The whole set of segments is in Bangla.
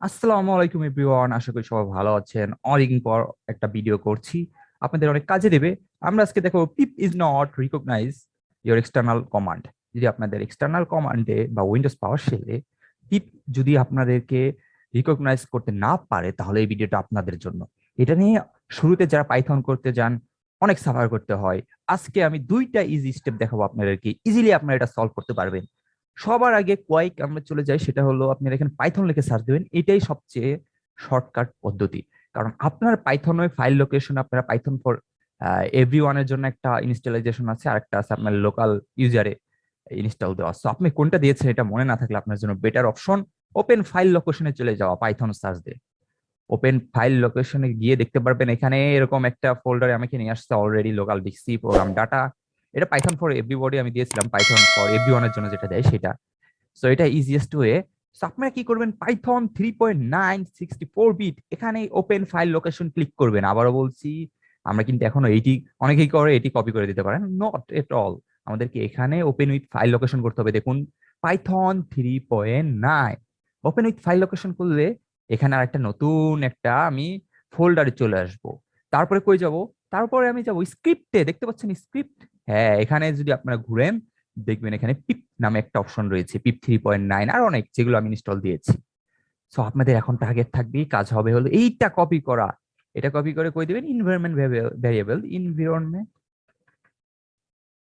আসসালামু আলাইকুম এভরিওয়ান, আশা করি সবাই ভালো আছেন। অনেকদিন পর একটা ভিডিও করছি, আপনাদের অনেক কাজে দেবে। আমরা আজকে দেখো pip is not recognise your external command. যদি আপনাদের এক্সটার্নাল কমান্ডে বা উইন্ডোজ পাওয়ার শেলে পিপ যদি আপনাদেরকে রিকগনাইজ করতে না পারে, তাহলে এই ভিডিওটা আপনাদের জন্য। এটা নিয়ে শুরুতে যারা পাইথন করতে যান অনেক সাফার করতে হয়। আজকে আমি দুইটা ইজি স্টেপ দেখাবো আপনাদেরকে, ইজিলি আপনারা এটা সলভ করতে পারবেন। সবার আগে কোয়াইক আমরা চলে যাই, সেটা হলো আপনারা এখানে পাইথন লিখে সার্চ দেবেন, এটাই সবচেয়ে শর্টকাট পদ্ধতি। কারণ আপনার পাইথনের ফাইল লোকেশন, আপনারা পাইথন ফর এভরি ওয়ানের জন্য একটা ইনস্টলাইজেশন আছে, আর একটা আছে আপনার লোকাল ইউজারে ইনস্টল দেওয়া। সো আপনি কোনটা দিয়েছেন এটা মনে না থাকলে আপনার জন্য বেটার অপশন ওপেন ফাইল লোকেশনে চলে যাওয়া, পাইথন সার্চ দিয়ে ওপেন ফাইল লোকেশনে গিয়ে দেখতে পারবেন এখানে এরকম একটা ফোল্ডারে আমাকে নিয়ে আসছে already, local DC program data. এটা পাইথন ফর এভরিবডি আমি দিয়েছিলাম, পাইথন ফর এভরিওয়ানের জন্য যেটা দেয় সেটা। সো এটা ইজিয়েস্ট ওয়ে। সো আপনারা কি করবেন, পাইথন 3.9 64 বিট, এখানে ওপেন ফাইল লোকেশন ক্লিক করবেন। আবারও বলছি, আমরা কিন্তু এখনো এইটি অনেকেই করে এটি কপি করে দিতে পারেন, নট এট অল। আমাদেরকে এখানে ওপেন উইথ ফাইল লোকেশন করতে হবে। দেখুন Python 3.9 open with file location করলে এখানে আর একটা নতুন একটা আমি ফোল্ডারে চলে আসব। তারপরে কই যাব, তারপরে আমি যাব স্ক্রিপ্টে। দেখতে পাচ্ছেন স্ক্রিপ্ট? হ্যাঁ, এখানে যদি আপনারা ঘুরেন দেখবেন এখানে পিপ নামে একটা অপশন রয়েছে, পিপ 3.9, আর অনেক যেগুলো আমি ইনস্টল দিয়েছি। সো আপনাদের এখন টার্গেট থাকবে, কাজ হবে হলো এইটা কপি করা। এটা কপি করে কই দিবেন, ইনভায়রনমেন্ট ভ্যারিয়েবল, ইনভায়রনমেন্ট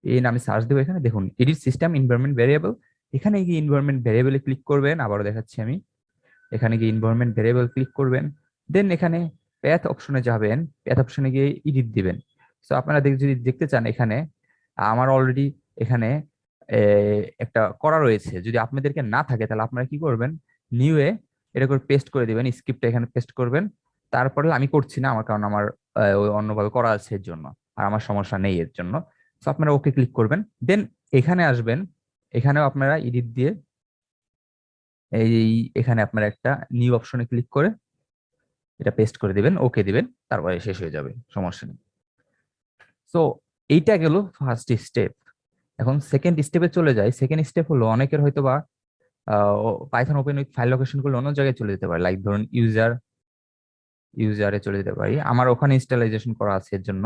এই নামে সার্চ দেবো। এখানে দেখুন এডিট সিস্টেম ইনভায়রনমেন্ট ভ্যারিয়েবল, এখানে গিয়ে ইনভায়রনমেন্ট ভ্যারিয়েবলে ক্লিক করবেন। আবারও দেখাচ্ছি আমি, এখানে গিয়ে ইনভায়রনমেন্ট ভ্যারিয়েবল ক্লিক করবেন। দেন এখানে প্যাথ অপশনে যাবেন, প্যাথ অপশনে গিয়ে এডিট দিবেন। সো আপনারা যদি দেখতে চান, এখানে আমার অলরেডি এখানে একটা করা রয়েছে। যদি আপনাদেরকে না থাকে তাহলে আপনারা কি করবেন, নিউ এ এটা করে পেস্ট করে দিবেন, স্ক্রিপ্টটা এখানে পেস্ট করবেন। তারপরে আমি করছি না আমার, কারণ আমার ওই অন্যভাবে করা আছে এর জন্য, আর আমার সমস্যা নেই এর জন্য। সো আপনারা ওকে ক্লিক করবেন, দেন এখানে আসবেন। এখানেও আপনারা এডিট দিয়ে এই এখানে আপনারা একটা নিউ অপশনে ক্লিক করে এটা পেস্ট করে দিবেন, ওকে দিবেন, তারপরে শেষ হয়ে যাবে, সমস্যা নেই। সো এইটা গেল ফার্স্ট স্টেপ। এখন সেকেন্ড স্টেপে চলে যায়। সেকেন্ড স্টেপ হলো অনেকের হয়তো বা Python open with file location করলে অন্য জায়গায় চলে যেতে পারে, লাইক ধরুন ইউজারে চলে যেতে পারি। আমার ওখানে ইনস্টলাইজেশন করা আছে, এর জন্য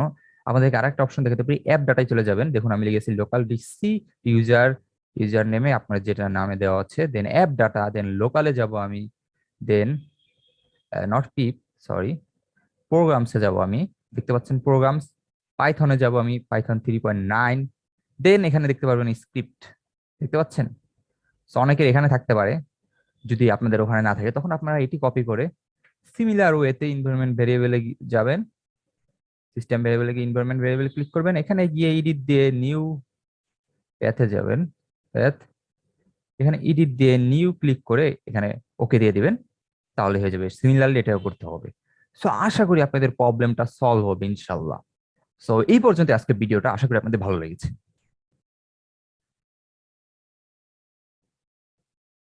আমাদেরকে আরেকটা অপশন দেখাতে পারি, অ্যাপ ডাটায় চলে যাবেন। দেখুন আমি লিখেছি লোকাল ডিসি ইউজার, ইউজার নেমে আপনার যেটা নামে দেওয়া আছে, দেন অ্যাপ ডাটা, দেন লোকালে যাব আমি, দেন নট পিপ, সরি, প্রোগ্রামসে যাব আমি। দেখতে পাচ্ছেন প্রোগ্রামস, পাইথনে যাব আমি, পাইথন 3.9। দেন এখানে দেখতে পারবেন স্ক্রিপ্ট, দেখতে পাচ্ছেন? সো অনেকের এখানে থাকতে পারে, যদি আপনাদের ওখানে না থাকে তখন আপনারা এটি কপি করে সিমিলার ওয়েতে এনভায়রনমেন্ট ভেরিয়েবলে যাবেন। সিস্টেম ভেরিয়েবলে গিয়ে এনভায়রনমেন্ট ভেরিয়েবল ক্লিক করবেন, এখানে গিয়ে এডিট দিয়ে নিউ প্যাথে যাবেন, প্যাথ, এখানে এডিট দিয়ে নিউ ক্লিক করে এখানে ওকে দিয়ে দিবেন, তাহলে হয়ে যাবে। সিমিলারলি এটাও করতে হবে। সো আশা করি আপনাদের প্রবলেমটা সলভ হবে ইনশাল্লাহ। সো এই পর্যন্ত আজকে ভিডিওটা, আশা করি আপনাদের ভালো লেগেছে।